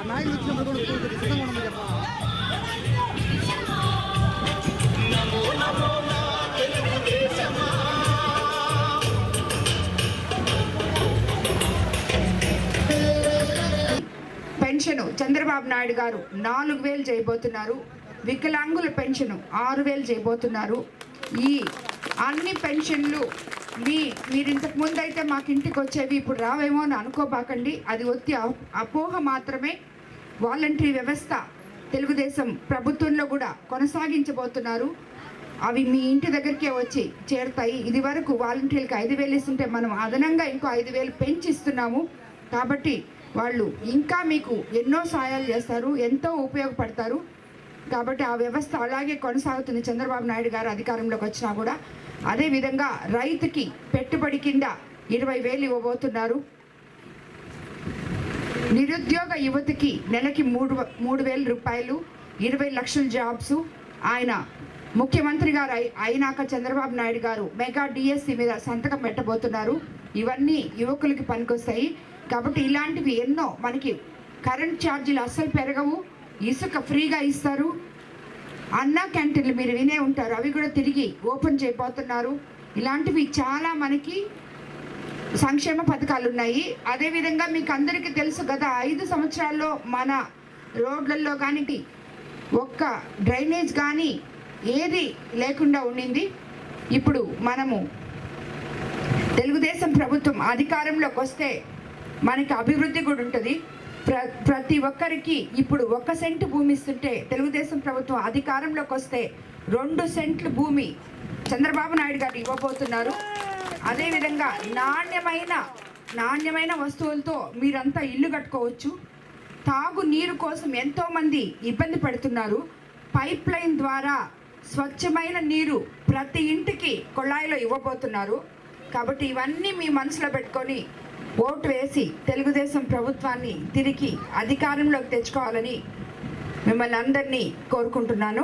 నాయకులు వచ్చినప్పుడు కూడా కూడుతుంది సిద్ధంగా ఉండమని చెప్పాలి. పెన్షన్ చంద్రబాబు నాయుడు గారు 4,000 చేయబోతున్నారు. వికలాంగుల పెన్షన్ 6,000 చేయబోతున్నారు. ఈ అన్ని పెన్షన్లు మీరు ఇంతకు ముందు అయితే మాకు ఇంటికి వచ్చేవి, ఇప్పుడు రావేమో అని అనుకోబాకండి. అది ఒత్తి అపోహ మాత్రమే. వాలంటరీ వ్యవస్థ తెలుగుదేశం ప్రభుత్వంలో కూడా కొనసాగించబోతున్నారు. అవి మీ ఇంటి దగ్గరికే వచ్చి చేరుతాయి. ఇది వరకు వాలంటీర్లకు 5,000 ఇస్తుంటే మనం అదనంగా ఇంకో 5,000 పెంచిస్తున్నాము. కాబట్టి వాళ్ళు ఇంకా మీకు ఎన్నో సాయాలు చేస్తారు, ఎంతో ఉపయోగపడతారు. కాబట్టి ఆ వ్యవస్థ అలాగే కొనసాగుతుంది చంద్రబాబు నాయుడు గారు అధికారంలోకి వచ్చినా కూడా. అదేవిధంగా రైతుకి పెట్టుబడి కింద 20,000 ఇవ్వబోతున్నారు. నిరుద్యోగ యువతికి నెలకి 3,000 రూపాయలు, 20 లక్షల జాబ్స్. ఆయన ముఖ్యమంత్రి గారు అయినాక చంద్రబాబు నాయుడు గారు మెగా డిఎస్సి మీద సంతకం పెట్టబోతున్నారు. ఇవన్నీ యువకులకి పనికొస్తాయి. కాబట్టి ఇలాంటివి ఎన్నో. మనకి కరెంట్ ఛార్జీలు అస్సలు పెరగవు, ఇసుక ఫ్రీగా ఇస్తారు. అన్నా క్యాంటీన్లు మీరు వినే ఉంటారు, అవి కూడా తిరిగి ఓపెన్ చేయబోతున్నారు. ఇలాంటివి చాలా మనకి సంక్షేమ పథకాలు ఉన్నాయి. అదేవిధంగా మీకు అందరికీ తెలుసు, గత 5 సంవత్సరాల్లో మన రోడ్లలో కానీ ఒక్క డ్రైనేజ్ కానీ ఏది లేకుండా ఉండింది. ఇప్పుడు మనము తెలుగుదేశం ప్రభుత్వం అధికారంలోకి వస్తే మనకి అభివృద్ధి కూడా ఉంటుంది. ప్రతి ఒక్కరికి ఇప్పుడు 1 సెంటు భూమి ఇస్తుంటే తెలుగుదేశం ప్రభుత్వం అధికారంలోకి వస్తే 2 సెంట్లు భూమి చంద్రబాబు నాయుడు గారు ఇవ్వబోతున్నారు. అదేవిధంగా నాణ్యమైన వస్తువులతో మీరంతా ఇల్లు కట్టుకోవచ్చు. తాగు నీరు కోసం ఎంతోమంది ఇబ్బంది పడుతున్నారు. పైప్ లైన్ ద్వారా స్వచ్ఛమైన నీరు ప్రతి ఇంటికి కొళాయిలో ఇవ్వబోతున్నారు. కాబట్టి ఇవన్నీ మీ మనసులో పెట్టుకొని ఓటు వేసి తెలుగుదేశం ప్రభుత్వాన్ని తిరిగి అధికారంలోకి తెచ్చుకోవాలని మిమ్మల్ని అందరినీ కోరుకుంటున్నాను.